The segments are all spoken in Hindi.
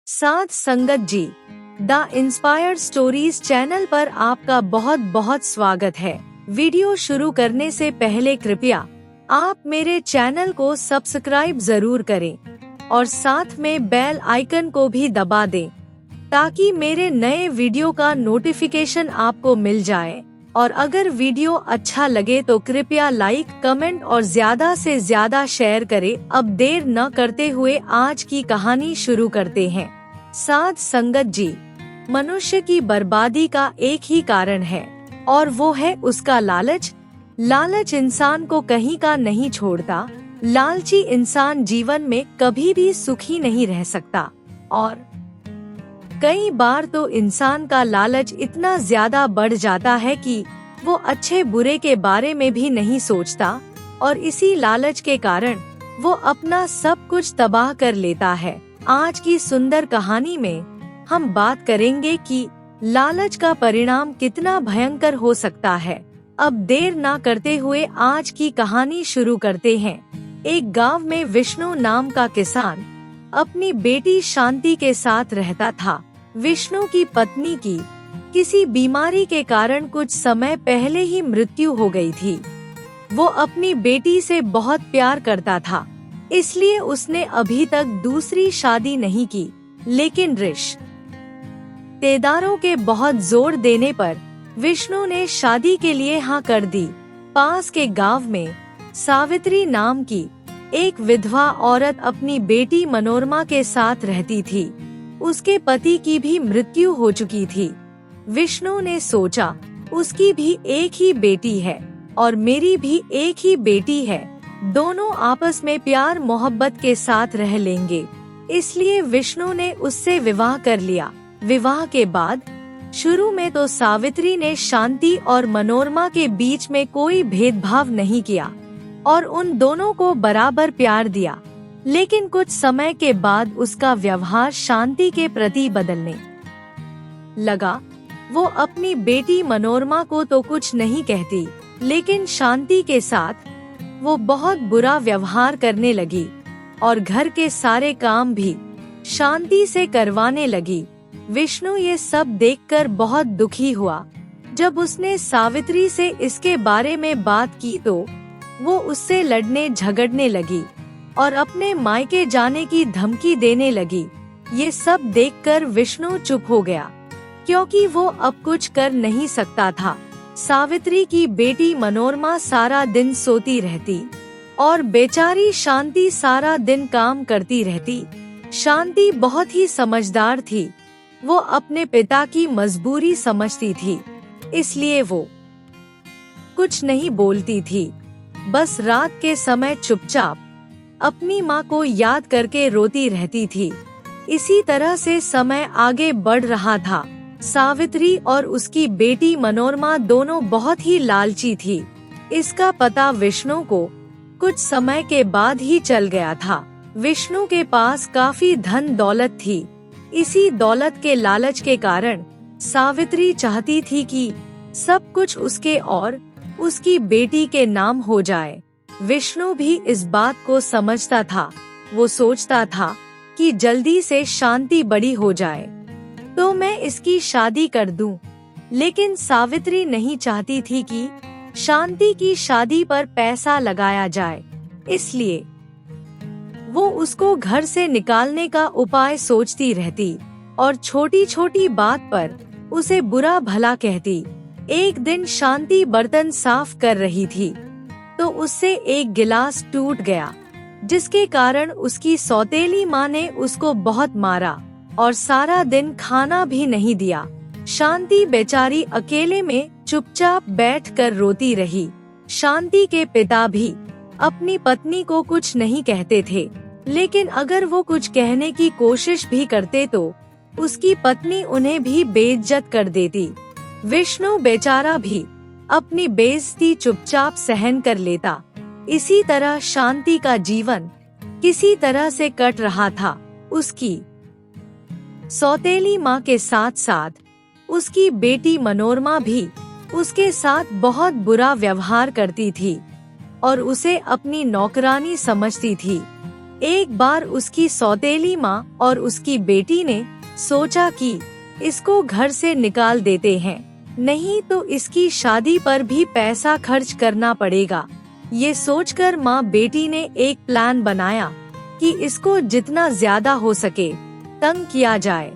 साध संगत जी, द इंस्पायर्ड स्टोरीज चैनल पर आपका बहुत बहुत स्वागत है। वीडियो शुरू करने से पहले कृपया आप मेरे चैनल को सब्सक्राइब जरूर करें और साथ में बेल आइकन को भी दबा दें ताकि मेरे नए वीडियो का नोटिफिकेशन आपको मिल जाए। और अगर वीडियो अच्छा लगे तो कृपया लाइक, कमेंट और ज्यादा से ज्यादा शेयर करें। अब देर न करते हुए आज की कहानी शुरू करते हैं। साध संगत जी, मनुष्य की बर्बादी का एक ही कारण है और वो है उसका लालच। लालच इंसान को कहीं का नहीं छोड़ता। लालची इंसान जीवन में कभी भी सुखी नहीं रह सकता और कई बार तो इंसान का लालच इतना ज्यादा बढ़ जाता है कि वो अच्छे बुरे के बारे में भी नहीं सोचता और इसी लालच के कारण वो अपना सब कुछ तबाह कर लेता है। आज की सुंदर कहानी में हम बात करेंगे कि लालच का परिणाम कितना भयंकर हो सकता है। अब देर ना करते हुए आज की कहानी शुरू करते हैं। एक गांव में विष्णु नाम का किसान अपनी बेटी शांति के साथ रहता था। विष्णु की पत्नी की किसी बीमारी के कारण कुछ समय पहले ही मृत्यु हो गई थी। वो अपनी बेटी से बहुत प्यार करता था, इसलिए उसने अभी तक दूसरी शादी नहीं की। लेकिन रिश्तेदारों के बहुत जोर देने पर विष्णु ने शादी के लिए हाँ कर दी। पास के गांव में सावित्री नाम की एक विधवा औरत अपनी बेटी मनोरमा के साथ रहती थी। उसके पति की भी मृत्यु हो चुकी थी। विष्णु ने सोचा, उसकी भी एक ही बेटी है और मेरी भी एक ही बेटी है, दोनों आपस में प्यार मोहब्बत के साथ रह लेंगे। इसलिए विष्णु ने उससे विवाह कर लिया। विवाह के बाद शुरू में तो सावित्री ने शांति और मनोरमा के बीच में कोई भेदभाव नहीं किया और उन दोनों को बराबर प्यार दिया। लेकिन कुछ समय के बाद उसका व्यवहार शांति के प्रति बदलने लगा। वो अपनी बेटी मनोरमा को तो कुछ नहीं कहती, लेकिन शांति के साथ वो बहुत बुरा व्यवहार करने लगी और घर के सारे काम भी शांति से करवाने लगी। विष्णु ये सब देखकर बहुत दुखी हुआ। जब उसने सावित्री से इसके बारे में बात की तो वो उससे लड़ने झगड़ने लगी और अपने मायके जाने की धमकी देने लगी। ये सब देखकर विष्णु चुप हो गया, क्योंकि वो अब कुछ कर नहीं सकता था। सावित्री की बेटी मनोरमा सारा दिन सोती रहती और बेचारी शांति सारा दिन काम करती रहती। शांति बहुत ही समझदार थी। वो अपने पिता की मजबूरी समझती थी, इसलिए वो कुछ नहीं बोलती थी। बस रात के समय चुपचाप अपनी माँ को याद करके रोती रहती थी। इसी तरह से समय आगे बढ़ रहा था। सावित्री और उसकी बेटी मनोरमा दोनों बहुत ही लालची थी। इसका पता विष्णु को कुछ समय के बाद ही चल गया था। विष्णु के पास काफी धन दौलत थी। इसी दौलत के लालच के कारण सावित्री चाहती थी कि सब कुछ उसके और उसकी बेटी के नाम हो जाए। विष्णु भी इस बात को समझता था। वो सोचता था कि जल्दी से शांति बड़ी हो जाए तो मैं इसकी शादी कर दूं। लेकिन सावित्री नहीं चाहती थी कि शांति की शादी पर पैसा लगाया जाए, इसलिए वो उसको घर से निकालने का उपाय सोचती रहती और छोटी छोटी बात पर उसे बुरा भला कहती। एक दिन शांति बर्तन साफ कर रही थी तो उससे एक गिलास टूट गया, जिसके कारण उसकी सौतेली माँ ने उसको बहुत मारा और सारा दिन खाना भी नहीं दिया। शांति बेचारी अकेले में चुपचाप बैठकर रोती रही। शांति के पिता भी अपनी पत्नी को कुछ नहीं कहते थे, लेकिन अगर वो कुछ कहने की कोशिश भी करते तो उसकी पत्नी उन्हें भी बेइज्जत कर देती। विष्णु बेचारा भी अपनी बेइज्जती चुपचाप सहन कर लेता। इसी तरह शांति का जीवन किसी तरह से कट रहा था। उसकी सौतेली माँ के साथ साथ उसकी बेटी मनोरमा भी उसके साथ बहुत बुरा व्यवहार करती थी और उसे अपनी नौकरानी समझती थी। एक बार उसकी सौतेली माँ और उसकी बेटी ने सोचा कि इसको घर से निकाल देते हैं, नहीं तो इसकी शादी पर भी पैसा खर्च करना पड़ेगा। ये सोचकर माँ बेटी ने एक प्लान बनाया कि इसको जितना ज्यादा हो सके तंग किया जाए,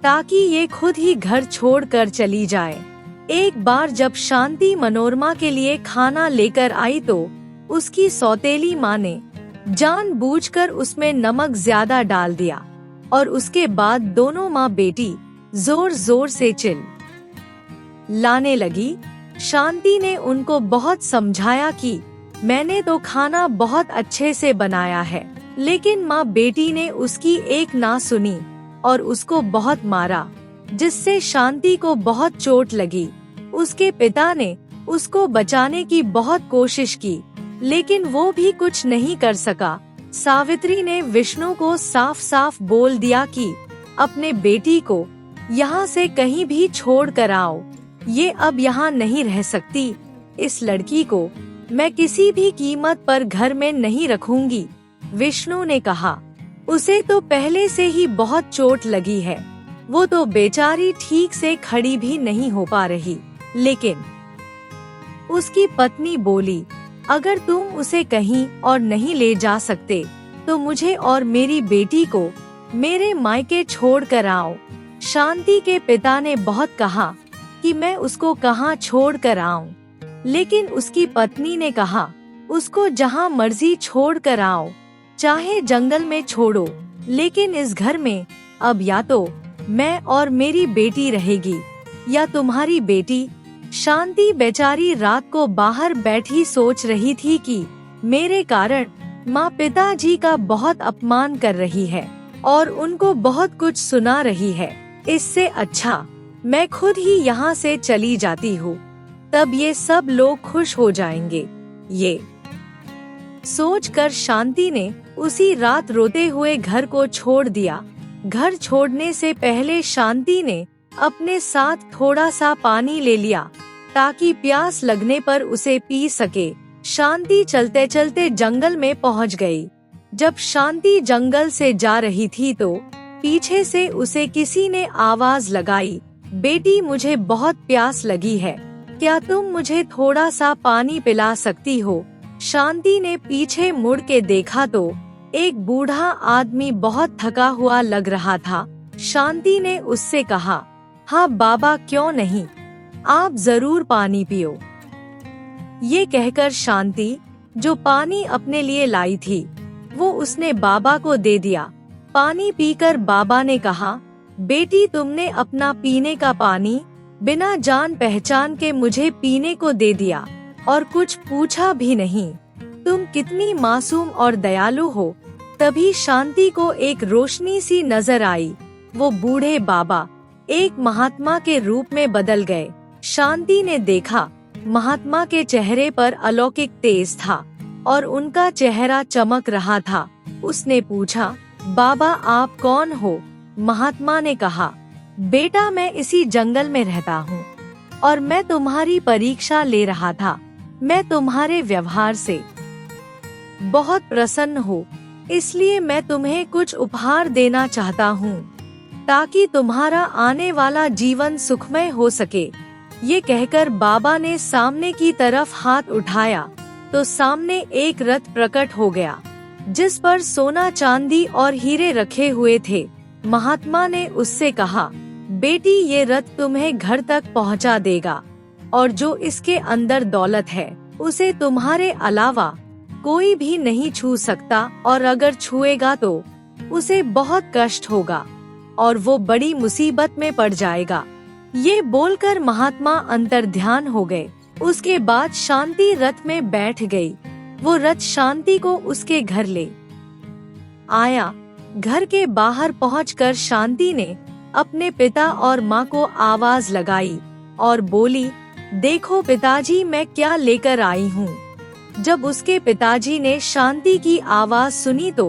ताकि ये खुद ही घर छोड़कर चली जाए। एक बार जब शांति मनोरमा के लिए खाना लेकर आई तो उसकी सौतेली माँ ने जानबूझकर उसमें नमक ज्यादा डाल दिया और उसके बाद दोनों माँ बेटी जोर जोर से लाने लगी। शांति ने उनको बहुत समझाया कि मैंने तो खाना बहुत अच्छे से बनाया है, लेकिन माँ बेटी ने उसकी एक ना सुनी और उसको बहुत मारा, जिससे शांति को बहुत चोट लगी। उसके पिता ने उसको बचाने की बहुत कोशिश की, लेकिन वो भी कुछ नहीं कर सका। सावित्री ने विष्णु को साफ साफ बोल दिया कि अपने बेटी को यहाँ से कहीं भी छोड़ कर आओ, ये अब यहाँ नहीं रह सकती। इस लड़की को मैं किसी भी कीमत पर घर में नहीं रखूंगी। विष्णु ने कहा, उसे तो पहले से ही बहुत चोट लगी है, वो तो बेचारी ठीक से खड़ी भी नहीं हो पा रही। लेकिन उसकी पत्नी बोली, अगर तुम उसे कहीं और नहीं ले जा सकते तो मुझे और मेरी बेटी को मेरे मायके छोड़ कर आओ। शांति के पिता ने बहुत कहा कि मैं उसको कहाँ छोड़ कर आऊं, लेकिन उसकी पत्नी ने कहा, उसको जहाँ मर्जी छोड़ कर आओ, चाहे जंगल में छोड़ो, लेकिन इस घर में अब या तो मैं और मेरी बेटी रहेगी या तुम्हारी बेटी। शांति बेचारी रात को बाहर बैठी सोच रही थी कि मेरे कारण माँ पिताजी का बहुत अपमान कर रही है और उनको बहुत कुछ सुना रही है। इससे अच्छा मैं खुद ही यहाँ से चली जाती हूँ, तब ये सब लोग खुश हो जाएंगे। ये सोचकर शांति ने उसी रात रोते हुए घर को छोड़ दिया। घर छोड़ने से पहले शांति ने अपने साथ थोड़ा सा पानी ले लिया ताकि प्यास लगने पर उसे पी सके। शांति चलते चलते जंगल में पहुंच गई। जब शांति जंगल से जा रही थी तो पीछे से उसे किसी ने आवाज लगाई, बेटी मुझे बहुत प्यास लगी है, क्या तुम मुझे थोड़ा सा पानी पिला सकती हो? शांति ने पीछे मुड़ के देखा तो एक बूढ़ा आदमी बहुत थका हुआ लग रहा था। शांति ने उससे कहा, हाँ बाबा क्यों नहीं, आप जरूर पानी पियो। ये कहकर शांति जो पानी अपने लिए लाई थी वो उसने बाबा को दे दिया। पानी पीकर बाबा ने कहा, बेटी तुमने अपना पीने का पानी बिना जान पहचान के मुझे पीने को दे दिया और कुछ पूछा भी नहीं, तुम कितनी मासूम और दयालु हो। तभी शांति को एक रोशनी सी नजर आई। वो बूढ़े बाबा एक महात्मा के रूप में बदल गए। शांति ने देखा महात्मा के चेहरे पर अलौकिक तेज था और उनका चेहरा चमक रहा था। उसने पूछा, बाबा आप कौन हो? महात्मा ने कहा, बेटा मैं इसी जंगल में रहता हूँ और मैं तुम्हारी परीक्षा ले रहा था। मैं तुम्हारे व्यवहार से बहुत प्रसन्न हूँ, इसलिए मैं तुम्हें कुछ उपहार देना चाहता हूँ ताकि तुम्हारा आने वाला जीवन सुखमय हो सके। ये कहकर बाबा ने सामने की तरफ हाथ उठाया तो सामने एक रथ प्रकट हो गया जिस पर सोना चांदी और हीरे रखे हुए थे। महात्मा ने उससे कहा, बेटी ये रथ तुम्हें घर तक पहुंचा देगा और जो इसके अंदर दौलत है उसे तुम्हारे अलावा कोई भी नहीं छू सकता, और अगर छुएगा तो उसे बहुत कष्ट होगा और वो बड़ी मुसीबत में पड़ जाएगा। ये बोलकर महात्मा अंतर्ध्यान हो गए। उसके बाद शांति रथ में बैठ गई। वो रथ शांति को उसके घर ले आया। घर के बाहर पहुंचकर शांति ने अपने पिता और माँ को आवाज लगाई और बोली, देखो पिताजी मैं क्या लेकर आई हूँ। जब उसके पिताजी ने शांति की आवाज सुनी तो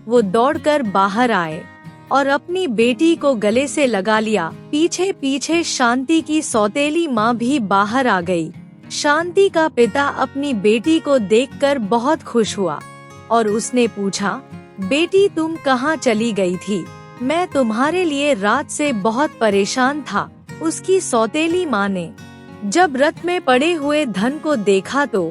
वो दौड़कर बाहर आए और अपनी बेटी को गले से लगा लिया। पीछे पीछे शांति की सौतेली माँ भी बाहर आ गई। शांति का पिता अपनी बेटी को देखकर बहुत खुश हुआ और उसने पूछा, बेटी तुम कहाँ चली गई थी? मैं तुम्हारे लिए रात से बहुत परेशान था। उसकी सौतेली माँ ने जब रथ में पड़े हुए धन को देखा तो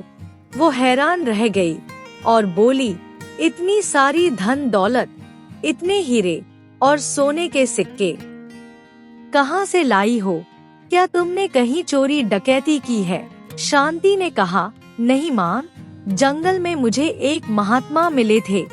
वो हैरान रह गई और बोली, इतनी सारी धन दौलत, इतने हीरे और सोने के सिक्के कहाँ से लाई हो? क्या तुमने कहीं चोरी डकैती की है? शांति ने कहा, नहीं माँ, जंगल में मुझे एक महात्मा मिले थे,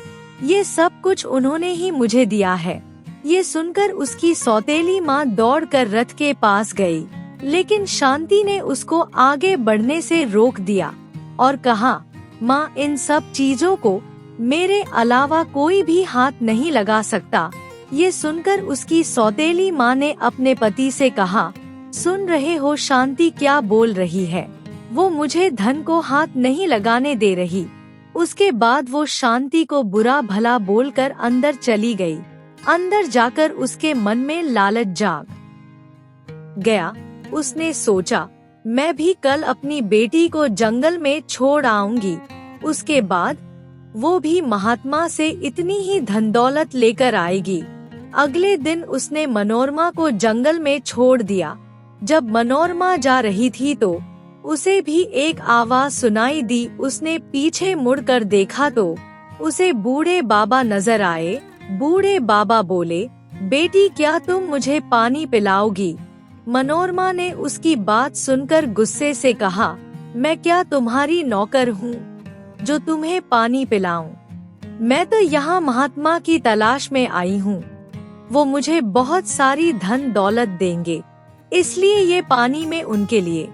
ये सब कुछ उन्होंने ही मुझे दिया है। ये सुनकर उसकी सौतेली माँ दौड़कर रथ के पास गई, लेकिन शांति ने उसको आगे बढ़ने से रोक दिया और कहा, माँ, इन सब चीजों को मेरे अलावा कोई भी हाथ नहीं लगा सकता। ये सुनकर उसकी सौतेली माँ ने अपने पति से कहा, सुन रहे हो शांति क्या बोल रही है? वो मुझे धन को हाथ नहीं लगाने दे रही। उसके बाद वो शांति को बुरा भला बोलकर अंदर चली गई। अंदर जाकर उसके मन में लालच जाग गया। उसने सोचा, मैं भी कल अपनी बेटी को जंगल में छोड़ आऊंगी। उसके बाद वो भी महात्मा से इतनी ही धन दौलत लेकर आएगी। अगले दिन उसने मनोरमा को जंगल में छोड़ दिया। जब मनोरमा जा रही थी तो उसे भी एक आवाज सुनाई दी। उसने पीछे मुड़कर देखा तो उसे बूढ़े बाबा नजर आए। बूढ़े बाबा बोले, बेटी क्या तुम मुझे पानी पिलाओगी? मनोरमा ने उसकी बात सुनकर गुस्से से कहा, मैं क्या तुम्हारी नौकर हूँ जो तुम्हें पानी पिलाऊं? मैं तो यहाँ महात्मा की तलाश में आई हूँ। वो मुझे बहुत सारी धन दौलत देंगे, इसलिए ये पानी में उनके लिए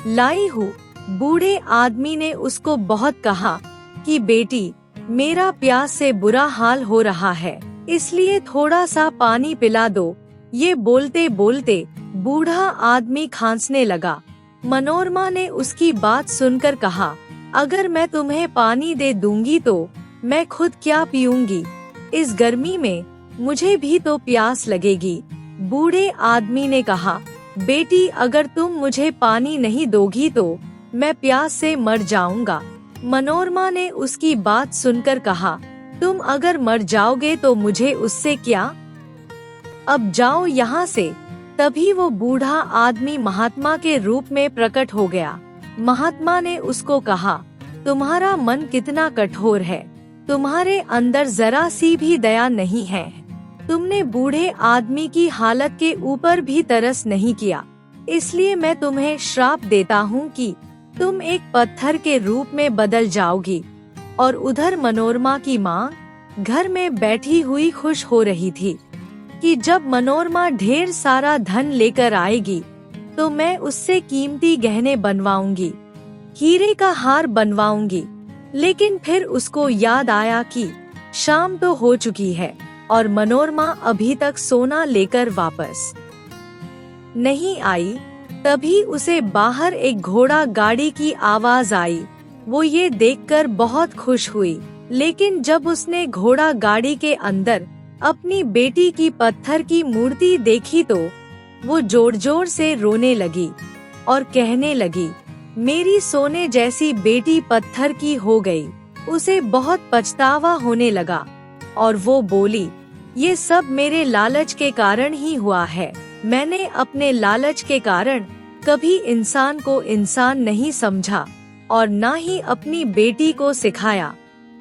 लाई हूँ। बूढ़े आदमी ने उसको बहुत कहा कि बेटी, मेरा प्यास से बुरा हाल हो रहा है, इसलिए थोड़ा सा पानी पिला दो। ये बोलते बोलते बूढ़ा आदमी खांसने लगा। मनोरमा ने उसकी बात सुनकर कहा, अगर मैं तुम्हें पानी दे दूंगी तो मैं खुद क्या पीऊंगी? इस गर्मी में मुझे भी तो प्यास लगेगी। बूढ़े आदमी ने कहा, बेटी, अगर तुम मुझे पानी नहीं दोगी तो मैं प्यास से मर जाऊंगा। मनोरमा ने उसकी बात सुनकर कहा, तुम अगर मर जाओगे तो मुझे उससे क्या? अब जाओ यहाँ से। तभी वो बूढ़ा आदमी महात्मा के रूप में प्रकट हो गया। महात्मा ने उसको कहा, तुम्हारा मन कितना कठोर है, तुम्हारे अंदर जरा सी भी दया नहीं है। तुमने बूढ़े आदमी की हालत के ऊपर भी तरस नहीं किया, इसलिए मैं तुम्हें श्राप देता हूँ कि तुम एक पत्थर के रूप में बदल जाओगी। और उधर मनोरमा की माँ घर में बैठी हुई खुश हो रही थी कि जब मनोरमा ढेर सारा धन लेकर आएगी तो मैं उससे कीमती गहने बनवाऊंगी, हीरे का हार बनवाऊंगी। लेकिन फिर उसको याद आया कि शाम तो हो चुकी है और मनोरमा अभी तक सोना लेकर वापस नहीं आई। तभी उसे बाहर एक घोड़ा गाड़ी की आवाज आई। वो ये देखकर बहुत खुश हुई, लेकिन जब उसने घोड़ा गाड़ी के अंदर अपनी बेटी की पत्थर की मूर्ति देखी तो वो जोर जोर से रोने लगी और कहने लगी, मेरी सोने जैसी बेटी पत्थर की हो गई। उसे बहुत पछतावा होने लगा और वो बोली, ये सब मेरे लालच के कारण ही हुआ है। मैंने अपने लालच के कारण कभी इंसान को इंसान नहीं समझा और ना ही अपनी बेटी को सिखाया,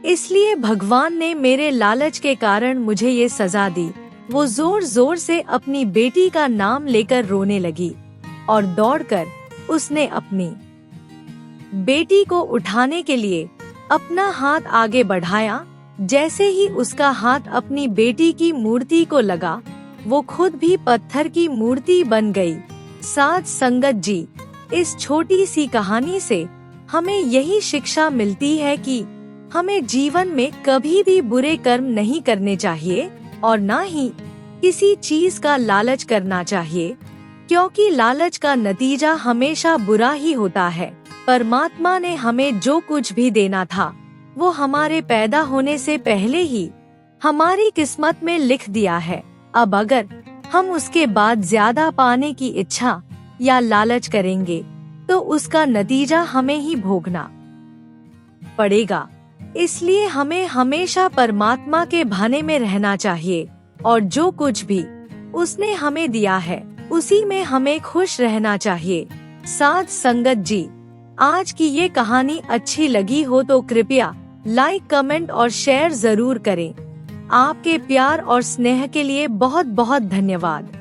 इसलिए भगवान ने मेरे लालच के कारण मुझे ये सजा दी। वो जोर जोर से अपनी बेटी का नाम लेकर रोने लगी और दौड़कर उसने अपनी बेटी को उठाने के लिए अपना हाथ आगे बढ़ाया। जैसे ही उसका हाथ अपनी बेटी की मूर्ति को लगा, वो खुद भी पत्थर की मूर्ति बन गई। साथ संगत जी, इस छोटी सी कहानी से हमें यही शिक्षा मिलती है कि हमें जीवन में कभी भी बुरे कर्म नहीं करने चाहिए और ना ही किसी चीज का लालच करना चाहिए, क्योंकि लालच का नतीजा हमेशा बुरा ही होता है। परमात्मा ने हमें जो कुछ भी देना था वो हमारे पैदा होने से पहले ही हमारी किस्मत में लिख दिया है। अब अगर हम उसके बाद ज्यादा पाने की इच्छा या लालच करेंगे तो उसका नतीजा हमें ही भोगना पड़ेगा। इसलिए हमें हमेशा परमात्मा के भाने में रहना चाहिए और जो कुछ भी उसने हमें दिया है उसी में हमें खुश रहना चाहिए। साथ संगत जी, आज की ये कहानी अच्छी लगी हो तो कृपया लाइक, कमेंट और शेयर जरूर करें। आपके प्यार और स्नेह के लिए बहुत बहुत धन्यवाद।